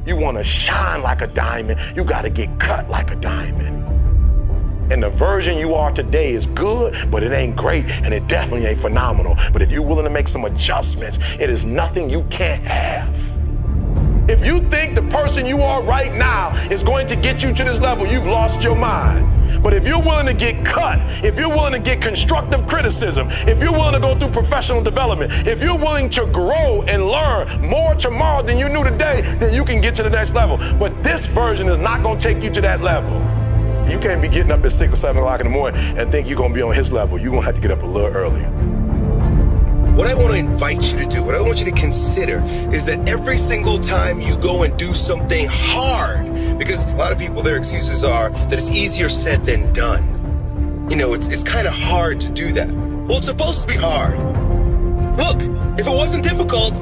You want to shine like a diamond, you got to get cut like a diamond. And the version you are today is good, but it ain't great, and it definitely ain't phenomenal. But if you're willing to make some adjustments, it is nothing you can't have. If you think the person you are right now is going to get you to this level, you've lost your mind. But if you're willing to get cut, if you're willing to get constructive criticism, if you're willing to go through professional development, if you're willing to grow and learn more tomorrow than you knew today, then you can get to the next level. But this version is not going to take you to that level. You can't be getting up at 6 or 7 o'clock in the morning and think you're going to be on his level. You're going to have to get up a little earlier. What I want to invite you to do, what I want you to consider, is that every single time you go and do something hard, because a lot of people, their excuses are that it's easier said than done. You know, it's kind of hard to do that. Well, it's supposed to be hard. Look, if it wasn't difficult,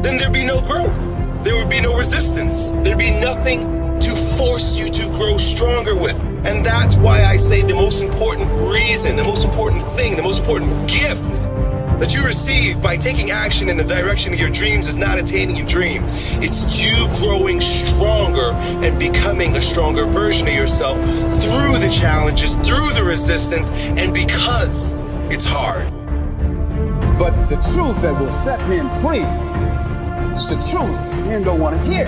then there'd be no growth. There would be no resistance. There'd be nothing to force you to grow stronger with. And that's why I say the most important reason, the most important thing, the most important gift that you receive by taking action in the direction of your dreams is not attaining your dream. It's you growing stronger and becoming a stronger version of yourself through the challenges, through the resistance, and because it's hard. But the truth that will set men free is the truth men don't want to hear.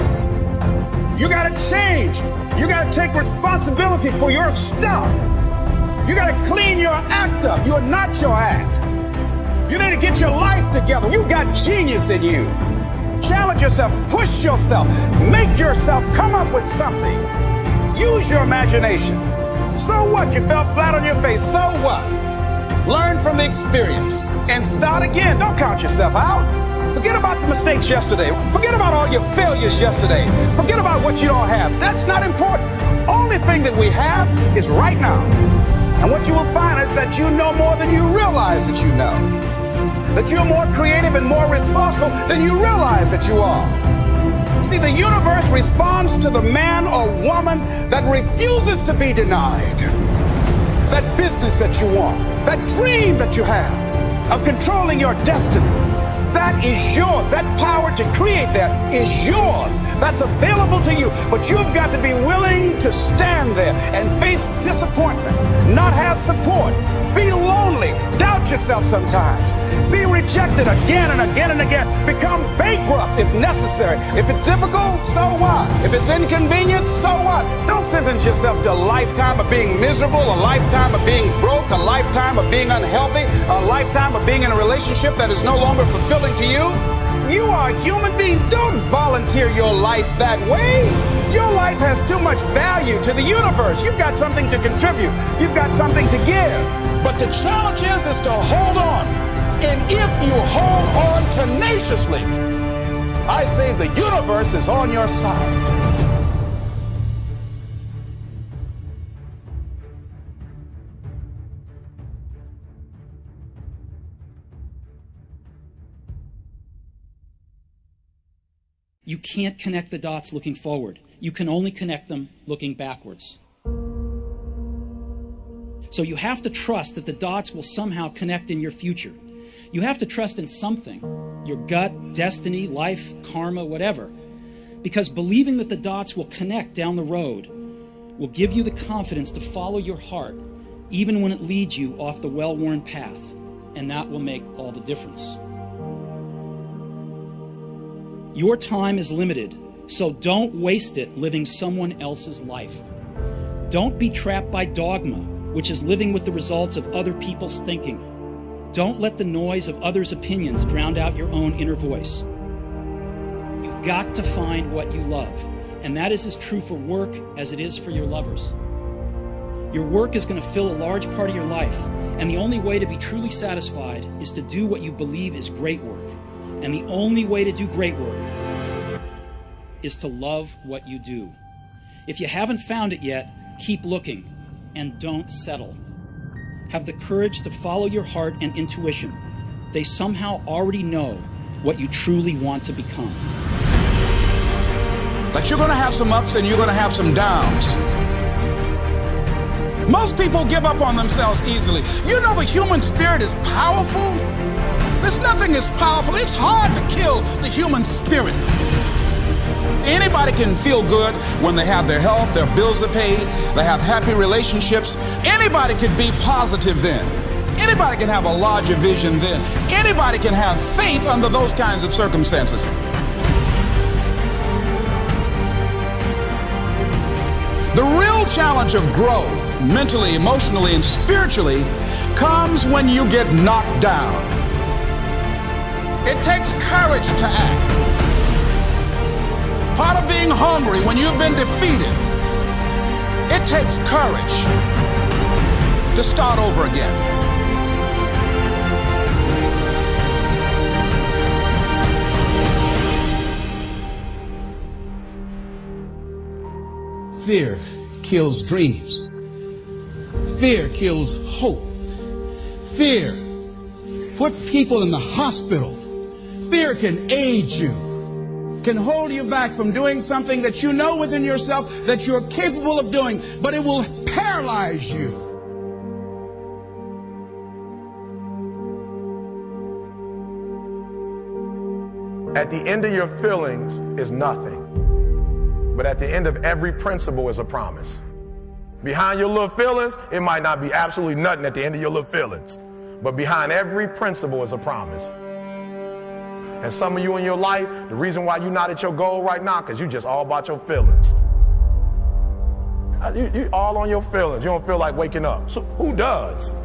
You gotta change. You gotta take responsibility for your stuff. You gotta clean your act up. You're not your act. You need to get your life together. You've got genius in you. Challenge yourself, push yourself, make yourself come up with something. Use your imagination. So what? You fell flat on your face. So what? Learn from the experience and start again. Don't count yourself out. Forget about the mistakes yesterday. Forget about all your failures yesterday. Forget about what you don't have. That's not important. Only thing that we have is right now. And what you will find is that you know more than you realize that you know. That you're more creative and more resourceful than you realize that you are. See, the universe responds to the man or woman that refuses to be denied. That business that you want, that dream that you have of controlling your destiny, that is yours. That power to create that is yours. That's available to you. But you've got to be willing to stand there and face disappointment, not have support, be lonely, doubt yourself sometimes, be rejected again and again and again, become bankrupt if necessary. If it's difficult, so what? If it's inconvenient, so what? Don't sentence yourself to a lifetime of being miserable, a lifetime of being broke, a lifetime of being unhealthy, a lifetime of being in a relationship that is no longer fulfilling to you. You are a human being. Don't volunteer your life that way. Your life has too much value to the universe. You've got something to contribute. You've got something to give. But the challenge is to hold on. And if you hold on tenaciously, I say the universe is on your side. You can't connect the dots looking forward. You can only connect them looking backwards. So you have to trust that the dots will somehow connect in your future. You have to trust in something, your gut, destiny, life, karma, whatever. Because believing that the dots will connect down the road will give you the confidence to follow your heart, even when it leads you off the well-worn path. And that will make all the difference. Your time is limited, so don't waste it living someone else's life. Don't be trapped by dogma, which is living with the results of other people's thinking. Don't let the noise of others' opinions drown out your own inner voice. You've got to find what you love, and that is as true for work as it is for your lovers. Your work is going to fill a large part of your life, and the only way to be truly satisfied is to do what you believe is great work. And the only way to do great work is to love what you do. If you haven't found it yet, keep looking and don't settle. Have the courage to follow your heart and intuition. They somehow already know what you truly want to become. But you're going to have some ups and you're going to have some downs. Most people give up on themselves easily. You know the human spirit is powerful. There's nothing as powerful. It's hard to kill the human spirit. Anybody can feel good when they have their health, their bills are paid, they have happy relationships. Anybody can be positive then. Anybody can have a larger vision then. Anybody can have faith under those kinds of circumstances. The real challenge of growth, mentally, emotionally, and spiritually, comes when you get knocked down. It takes courage to act. Part of being hungry when you've been defeated, it takes courage to start over again. Fear kills dreams. Fear kills hope. Fear put people in the hospital. Fear can aid you, can hold you back from doing something that you know within yourself that you're capable of doing, but it will paralyze you. At the end of your feelings is nothing. But at the end of every principle is a promise. Behind your little feelings, it might not be absolutely nothing at the end of your little feelings. But behind every principle is a promise. And some of you in your life, the reason why you're not at your goal right now, because you just all about your feelings. You all on your feelings. You don't feel like waking up. So who does?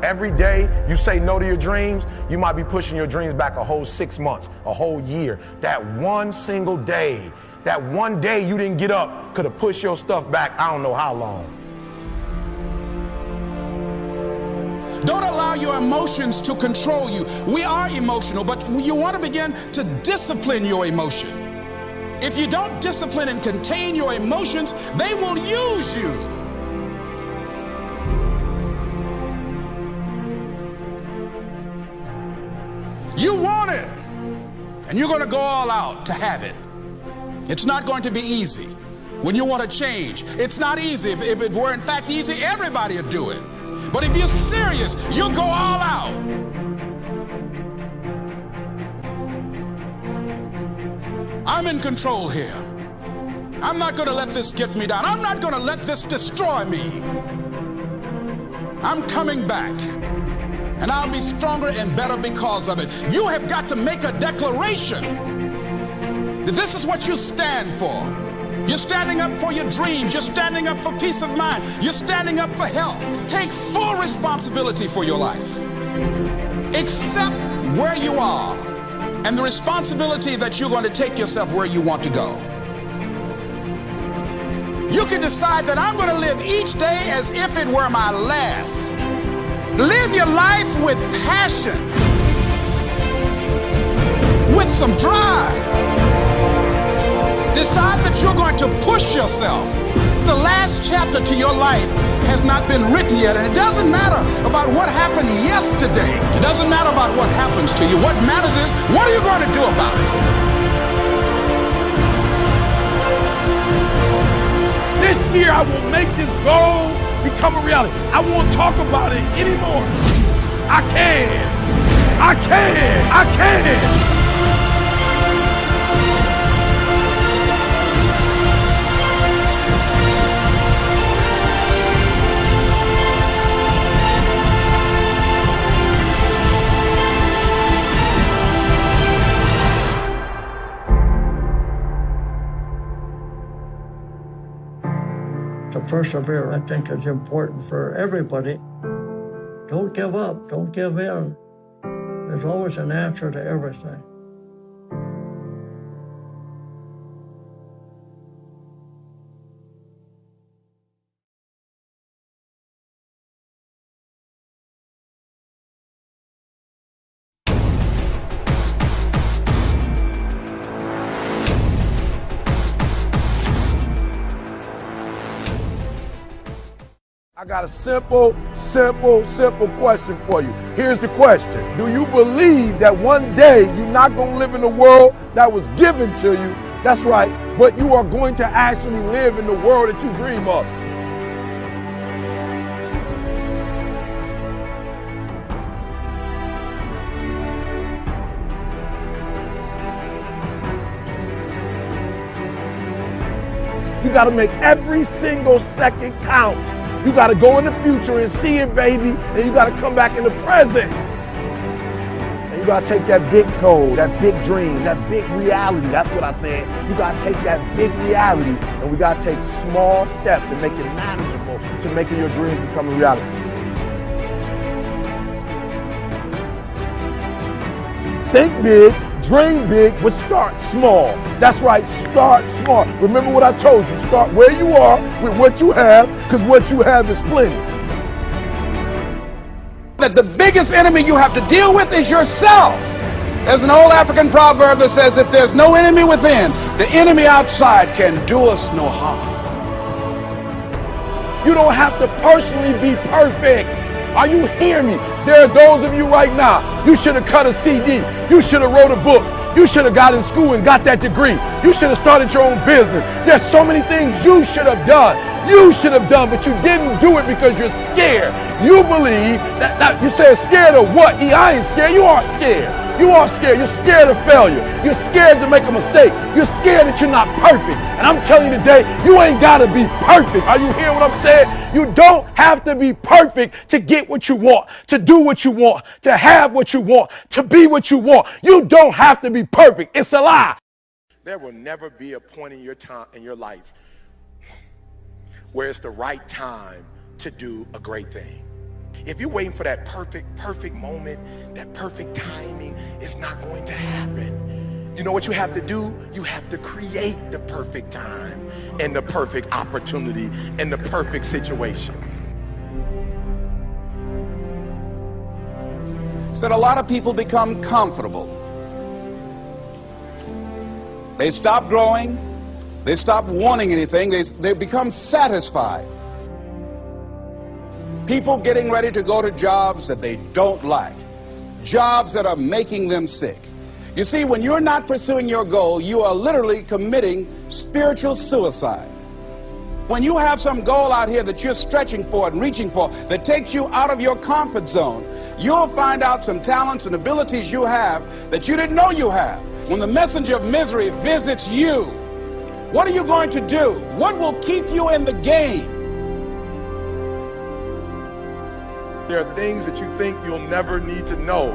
Every day you say no to your dreams, you might be pushing your dreams back a whole 6 months, a whole year. That one single day, that one day you didn't get up could have pushed your stuff back I don't know how long. Don't allow your emotions to control you. We are emotional, but you want to begin to discipline your emotion. If you don't discipline and contain your emotions, they will use you. You want it, and you're going to go all out to have it. It's not going to be easy. When you want to change, it's not easy. If it were in fact easy, everybody would do it. But if you're serious, you'll go all out. I'm in control here. I'm not going to let this get me down. I'm not going to let this destroy me. I'm coming back. And I'll be stronger and better because of it. You have got to make a declaration that this is what you stand for. You're standing up for your dreams. You're standing up for peace of mind. You're standing up for health. Take full responsibility for your life. Accept where you are and the responsibility that you're going to take yourself where you want to go. You can decide that I'm going to live each day as if it were my last. Live your life with passion, with some drive. Decide that you're going to push yourself. The last chapter to your life has not been written yet, and it doesn't matter about what happened yesterday. It doesn't matter about what happens to you. What matters is, what are you going to do about it? This year I will make this goal become a reality. I won't talk about it anymore. I can. I can. I can. To persevere, I think, is important for everybody. Don't give up. Don't give in. There's always an answer to everything. I got a simple question for you. Here's the question. Do you believe that one day you're not going to live in the world that was given to you? That's right. But you are going to actually live in the world that you dream of. You got to make every single second count. You got to go in the future and see it, baby. And you got to come back in the present. And you got to take that big goal, that big dream, that big reality. That's what I said. You got to take that big reality, and we got to take small steps and make it manageable to making your dreams become a reality. Think big, dream big, but start small. That's right, start small. Remember what I told you, start where you are with what you have, because what you have is plenty. That the biggest enemy you have to deal with is yourself. There's an old African proverb that says, if there's no enemy within, the enemy outside can do us no harm. You don't have to personally be perfect. Are you hearing me? There are those of you right now, you should have cut a CD. You should have wrote a book. You should have got in school and got that degree. You should have started your own business. There's so many things you should have done. You should have done, but you didn't do it because you're scared. You believe that you said scared of what? I ain't scared. You are scared. You are scared. You're scared of failure. You're scared to make a mistake. You're scared that you're not perfect. And I'm telling you today, you ain't got to be perfect. Are you hearing what I'm saying? You don't have to be perfect to get what you want, to do what you want, to have what you want, to be what you want. You don't have to be perfect. It's a lie. There will never be a point in your time, in your life, where it's the right time to do a great thing. If you're waiting for that perfect moment, that perfect timing, it's not going to happen. You know what you have to do? You have to create the perfect time and the perfect opportunity and the perfect situation. It's that a lot of people become comfortable. They stop growing. They stop wanting anything. They become satisfied. People getting ready to go to jobs that they don't like, jobs that are making them sick. You see, when you're not pursuing your goal, you are literally committing spiritual suicide. When you have some goal out here that you're stretching for and reaching for that takes you out of your comfort zone, you'll find out some talents and abilities you have that you didn't know you have. When the messenger of misery visits you, what are you going to do? What will keep you in the game? There are things that you think you'll never need to know,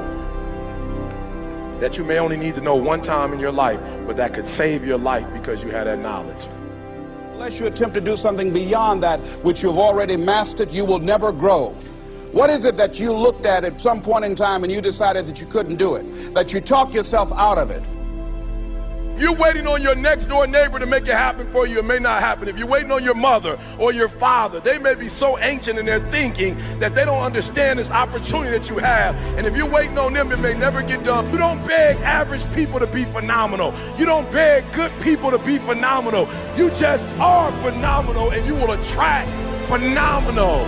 that you may only need to know one time in your life, but that could save your life because you had that knowledge. Unless you attempt to do something beyond that which you've already mastered, you will never grow. What is it that you looked at some point in time and you decided that you couldn't do it, that you talked yourself out of it? You're waiting on your next door neighbor to make it happen for you. It may not happen. If you're waiting on your mother or your father, they may be so ancient in their thinking that they don't understand this opportunity that you have. And if you're waiting on them, it may never get done. You don't beg average people to be phenomenal. You don't beg good people to be phenomenal. You just are phenomenal, and you will attract phenomenal.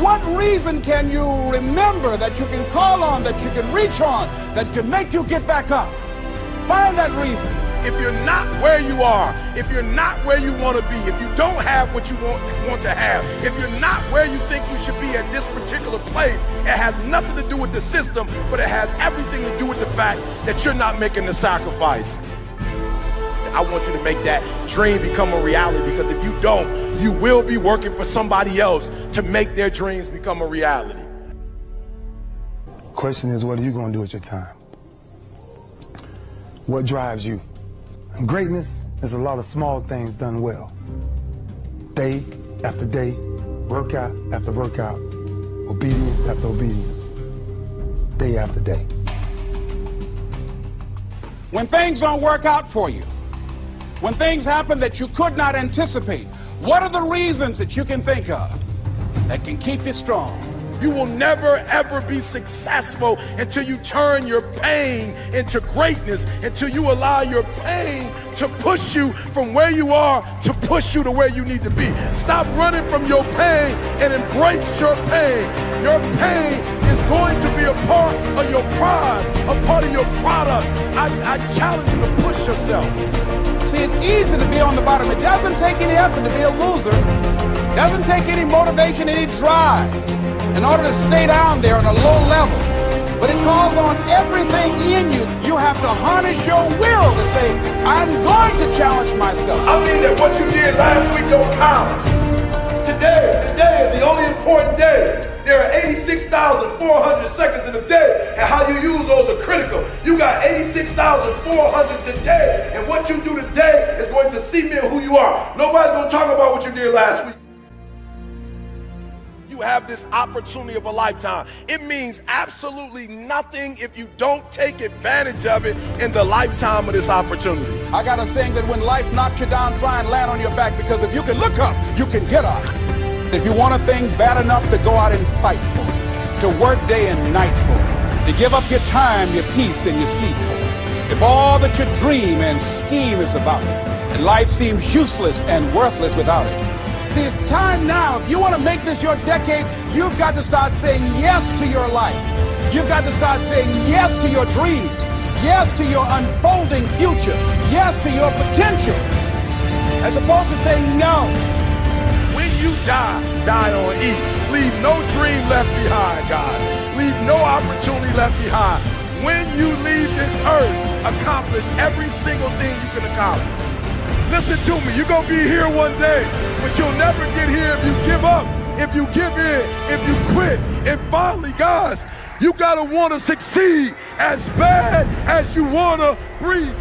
What reason can you remember that you can call on, that you can reach on, that can make you get back up? Find that reason. If you're not where you are, if you're not where you want to be, if you don't have what you want to have, if you're not where you think you should be at this particular place, it has nothing to do with the system, but it has everything to do with the fact that you're not making the sacrifice. I want you to make that dream become a reality, because if you don't, you will be working for somebody else to make their dreams become a reality. Question is, what are you going to do with your time? What drives you? And greatness is a lot of small things done well. Day after day, workout after workout, obedience after obedience, day after day. When things don't work out for you, when things happen that you could not anticipate, what are the reasons that you can think of that can keep you strong? You will never, ever be successful until you turn your pain into greatness, until you allow your pain to push you from where you are to push you to where you need to be. Stop running from your pain and embrace your pain. Your pain is going to be a part of your prize, a part of your product. I challenge you to push yourself. See, it's easy to be on the bottom. It doesn't take any effort to be a loser. It doesn't take any motivation, any drive in order to stay down there on a low level. But it calls on everything in you. You have to harness your will to say, I'm going to challenge myself. I mean that what you did last week don't count. Today is the only important day. There are 86,400 seconds in a day, and how you use those are critical. You got 86,400 today, and what you do today is going to cement who you are. Nobody's going to talk about what you did last week. You have this opportunity of a lifetime. It means absolutely nothing if you don't take advantage of it in the lifetime of this opportunity. I got a saying that when life knocks you down, try and land on your back, because if you can look up, you can get up. If you want a thing bad enough to go out and fight for it, to work day and night for it, to give up your time, your peace, and your sleep for it, if all that you dream and scheme is about it, and life seems useless and worthless without it. See, it's time now. If you want to make this your decade, you've got to start saying yes to your life. You've got to start saying yes to your dreams, yes to your unfolding future, yes to your potential, as opposed to saying no. When you die on E. Leave no dream left behind, guys. Leave no opportunity left behind. When you leave this earth, accomplish every single thing you can accomplish. Listen to me, you're going to be here one day, but you'll never get here if you give up, if you give in, if you quit. And finally, guys, you got to want to succeed as bad as you want to breathe.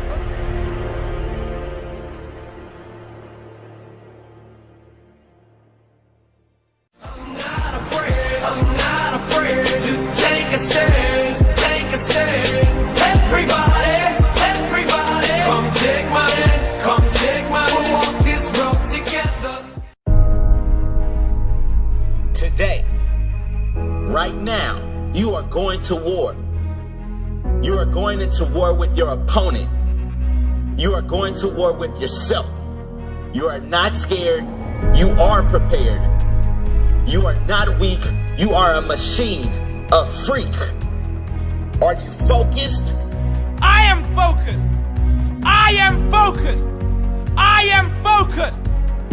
I'm not afraid to take a stand, take a stand. Everybody, come take my hand, come take my hand. We'll walk this road together. Today, right now, you are going to war. You are going into war with your opponent. You are going to war with yourself. You are not scared. You are prepared. You are not weak. You are a machine, a freak. Are you focused? I am focused. I am focused. I am focused.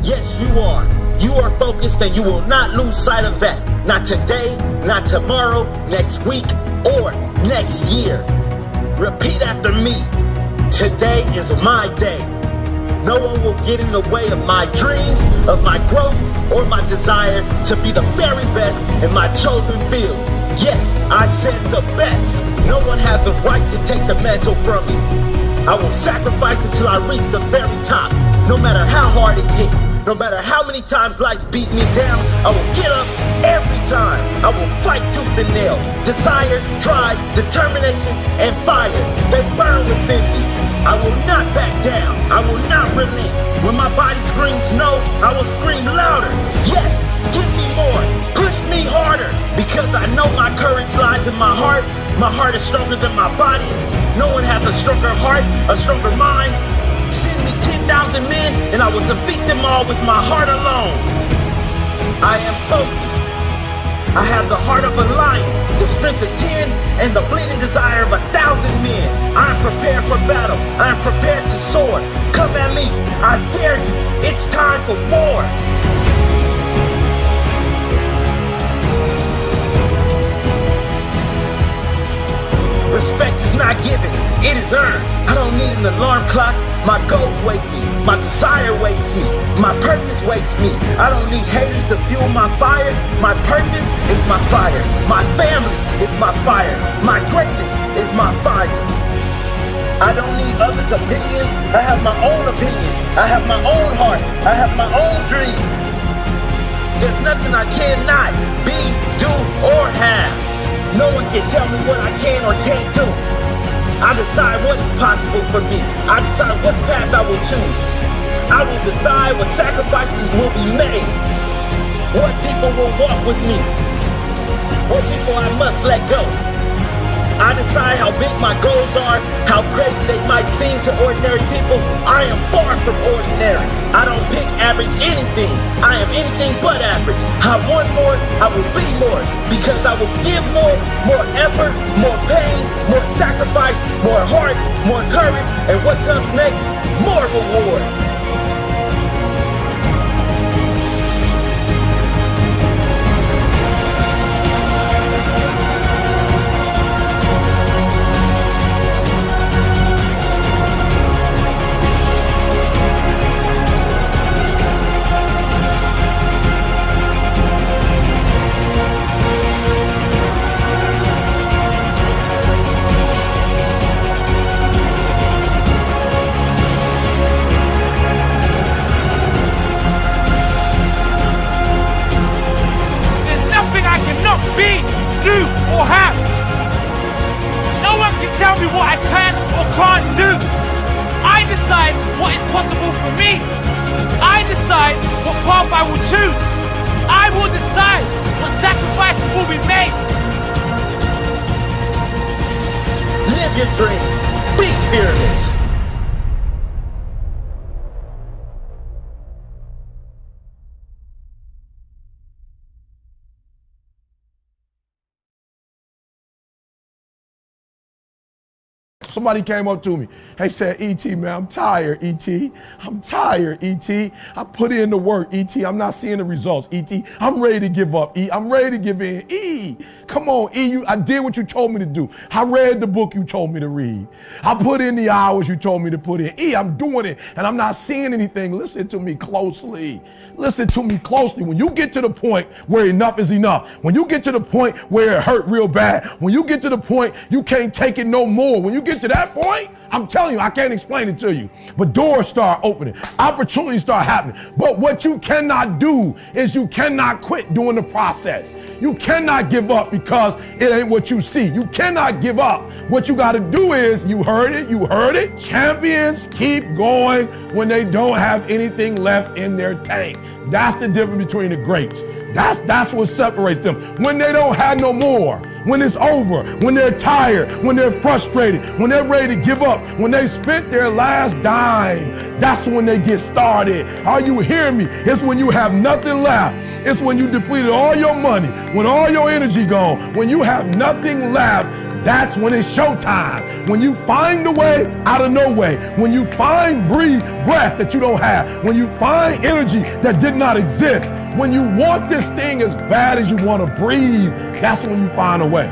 Yes, you are. You are focused, and you will not lose sight of that. Not today, not tomorrow, next week, or next year. Repeat after me. Today is my day. No one will get in the way of my dreams, of my growth, or my desire to be the very best in my chosen field. Yes, I said the best. No one has the right to take the mantle from me. I will sacrifice until I reach the very top. No matter how hard it gets, no matter how many times life beat me down, I will get up every time. I will fight tooth and nail. Desire, drive, determination, and fire, they burn within me. I will not back down. I will not relent. When my body screams no, I will scream louder. Yes, give me more. Push me harder. Because I know my courage lies in my heart. My heart is stronger than my body. No one has a stronger heart, a stronger mind. Send me 10,000 men and I will defeat them all with my heart alone. I am focused. I have the heart of a lion, the strength of 10, and the bleeding desire of 1,000 men. I am prepared for battle. I am prepared to soar. Come at me. I dare you. It's time for war. Respect is not given, it is earned. I don't need an alarm clock. My goals wake me. My desire wakes me. My purpose wakes me. I don't need haters to fuel my fire. My purpose is my fire. My family is my fire. My greatness is my fire. I don't need others' opinions. I have my own opinions. I have my own heart. I have my own dreams. There's nothing I cannot be, do, or have. No one can tell me what I can or can't do. I decide what is possible for me. I decide what path I will choose. I will decide what sacrifices will be made. What people will walk with me. What people I must let go. I decide how big my goals are, how crazy they might seem to ordinary people. I am far from ordinary. I don't pick average anything. I am anything but average. I want more, I will be more. Because I will give more effort, more pain, more sacrifice, more heart, more courage, and what comes next, more reward. I will choose. I will decide what sacrifices will be made. Live your dream. Be fearless. Somebody came up to me. They said, E.T., man, I'm tired, E.T. I'm tired, E.T. I put in the work, E.T. I'm not seeing the results, E.T. I'm ready to give up, E. I'm ready to give in. E, come on, E. I did what you told me to do. I read the book you told me to read. I put in the hours you told me to put in. E, I'm doing it, and I'm not seeing anything. Listen to me closely. Listen to me closely. When you get to the point where enough is enough, when you get to the point where it hurt real bad, when you get to the point you can't take it no more, when you get to that point, I'm telling you, I can't explain it to you, but doors start opening, opportunities start happening. But what you cannot do is you cannot quit during the process. You cannot give up because it ain't what you see. You cannot give up. What you got to do is, you heard it. Champions keep going when they don't have anything left in their tank. That's the difference between the greats. That's what separates them. When they don't have no more, when it's over, when they're tired, when they're frustrated, when they're ready to give up, when they spent their last dime, that's when they get started. Are you hearing me? It's when you have nothing left. It's when you depleted all your money, when all your energy gone, when you have nothing left. That's when it's showtime. When you find a way out of no way. When you find breath that you don't have. When you find energy that did not exist. When you want this thing as bad as you want to breathe, that's when you find a way.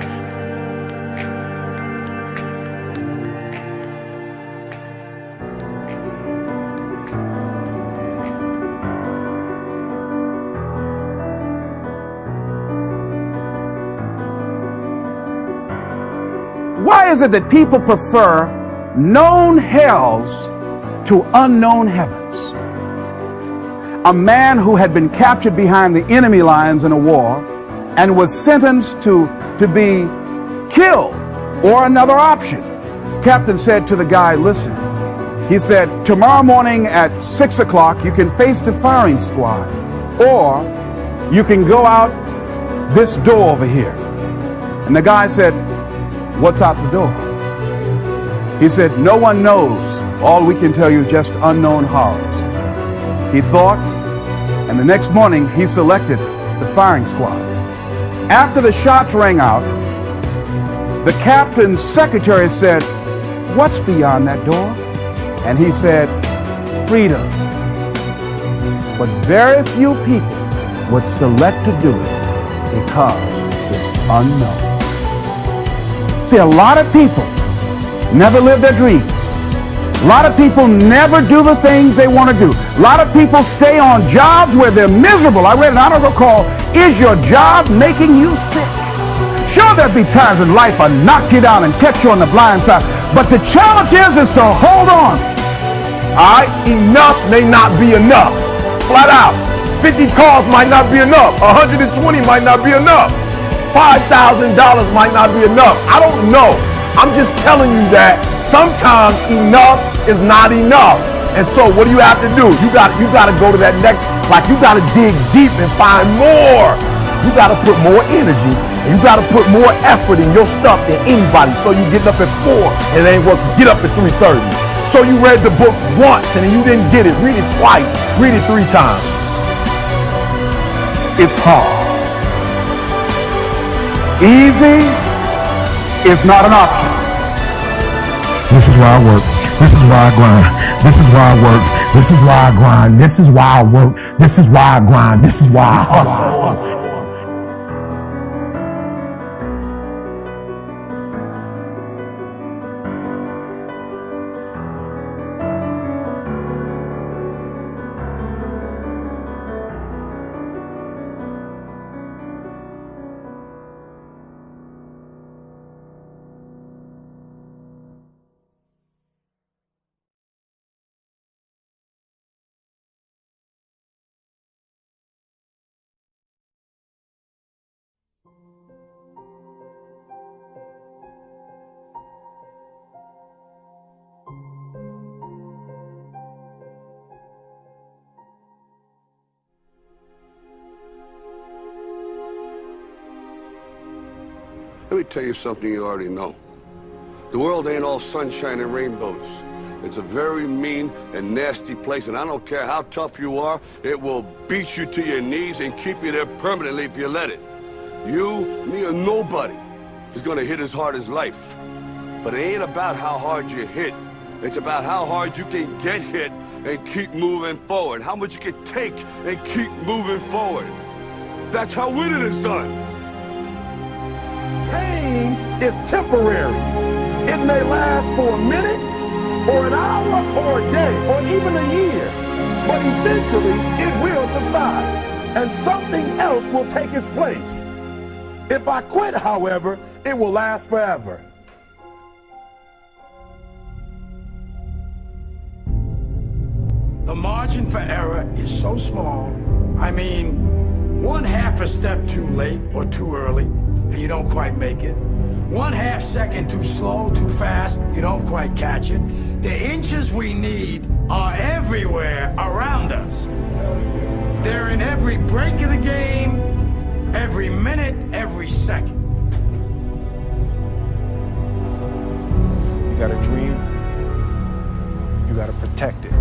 Why is it that people prefer known hells to unknown heavens? A man who had been captured behind the enemy lines in a war and was sentenced to be killed, or another option. Captain said to the guy, listen, he said, tomorrow morning at 6 o'clock, you can face the firing squad, or you can go out this door over here. And the guy said, what's out the door? He said, no one knows. All we can tell you is just unknown horrors. He thought, and the next morning he selected the firing squad. After the shots rang out, the captain's secretary said, what's beyond that door? And he said, freedom. But very few people would select to do it because it's unknown. See, a lot of people never live their dreams. A lot of people never do the things they want to do. A lot of people stay on jobs where they're miserable. I read an article called, Is Your Job Making You Sick? Sure, there'll be times in life I knock you down and catch you on the blind side, but the challenge is to hold on. All right, enough may not be enough. Flat out. 50 cars might not be enough. 120 might not be enough. $5,000 might not be enough. I don't know. I'm just telling you that sometimes enough is not enough. And so what do you have to do? You got to go to that next, like you got to dig deep and find more. You got to put more energy and you got to put more effort in your stuff than anybody. So you get up at 4 and it ain't working. Get up at 3:30. So you read the book once and you didn't get it. Read it twice. Read it 3 times. It's hard. Easy is not an option. This is why I work. This is why I grind. This is why I work. This is why I grind. This is why I work. This is why I grind. This is why I hustle. Let me tell you something you already know. The world ain't all sunshine and rainbows. It's a very mean and nasty place, and I don't care how tough you are, it will beat you to your knees and keep you there permanently if you let it. You, me, or nobody is gonna hit as hard as life. But it ain't about how hard you hit. It's about how hard you can get hit and keep moving forward. How much you can take and keep moving forward. That's how winning is done. Pain is temporary. It may last for a minute, or an hour, or a day, or even a year. But eventually, it will subside, and something else will take its place. If I quit, however, it will last forever. The margin for error is so small. I mean, 1/2 a step too late or too early, and you don't quite make it. 1/2 second too slow, too fast, you don't quite catch it. The inches we need are everywhere around us. They're in every break of the game, every minute, every second. You got a dream, you got to protect it.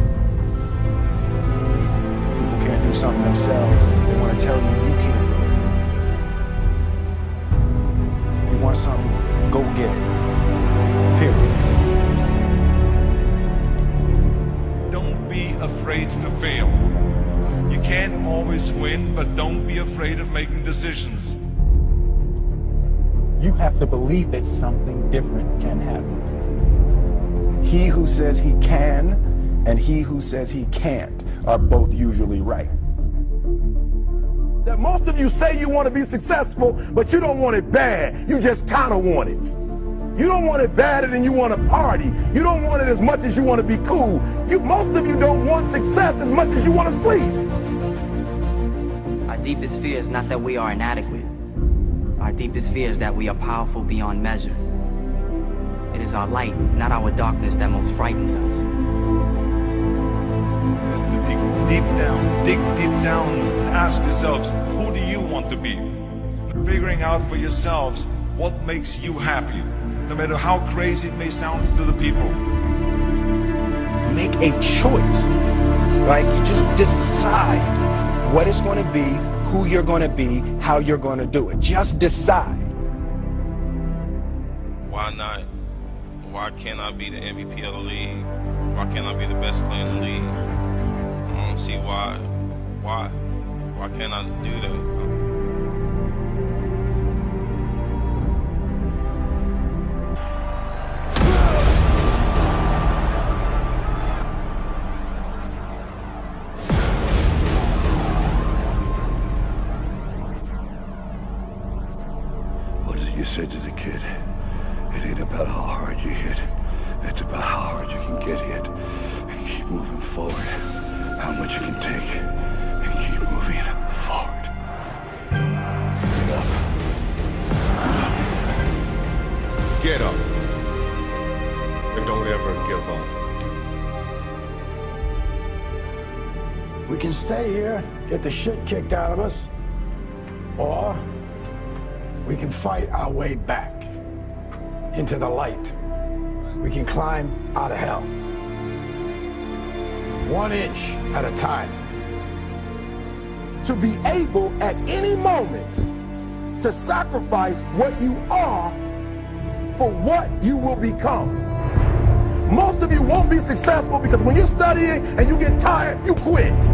People can't do something themselves, they want to tell you you can't do it. You want something, go get it. Period. Don't be afraid to fail. You can't always win, but don't be afraid of making decisions. You have to believe that something different can happen. He who says he can and he who says he can't are both usually right. That most of you say you want to be successful, but you don't want it bad. You just kind of want it. You don't want it badder than you want to party. You don't want it as much as you want to be cool. Most of you don't want success as much as you want to sleep. Our deepest fear is not that we are inadequate. Our deepest fear is that we are powerful beyond measure. It is our light, not our darkness, that most frightens us. Dig deep down, and ask yourselves, who do you want to be? Figuring out for yourselves what makes you happy, no matter how crazy it may sound to the people. Make a choice. Like, you just decide what it's going to be, who you're going to be, how you're going to do it. Just decide. Why not? Why can't I be the MVP of the league? Why can't I be the best player in the league? I don't see why. Why can't I do that? What did you say to the kid? It ain't about how hard you hit. It's about how hard you can get hit and keep moving forward. How much you can take and keep moving forward. Get up. Get up. And don't ever give up. We can stay here, get the shit kicked out of us, or we can fight our way back into the light. We can climb out of hell. 1 inch at a time. To be able at any moment to sacrifice what you are for what you will become. Most of you won't be successful because when you're studying and you get tired, you quit.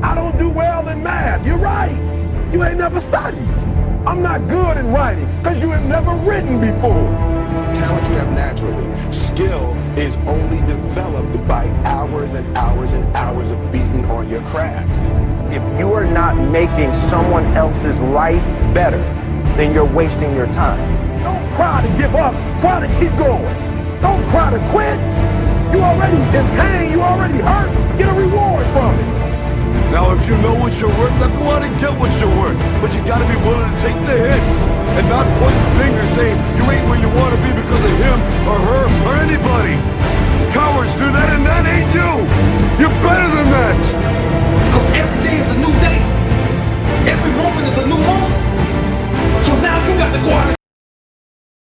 I don't do well in math. You're right. You ain't never studied. I'm not good in writing because you have never written before. Talent you have naturally. Skill is only developed by hours and hours and hours of beating on your craft. If you are not making someone else's life better, then you're wasting your time. Don't cry to give up. Cry to keep going. Don't cry to quit. You already in pain. You already hurt. Get a reward from it. Now, if you know what you're worth, now go out and get what you're worth. But you gotta be willing to take the hits and not point fingers saying you ain't where you want to be because of him or her or anybody. Cowards do that and that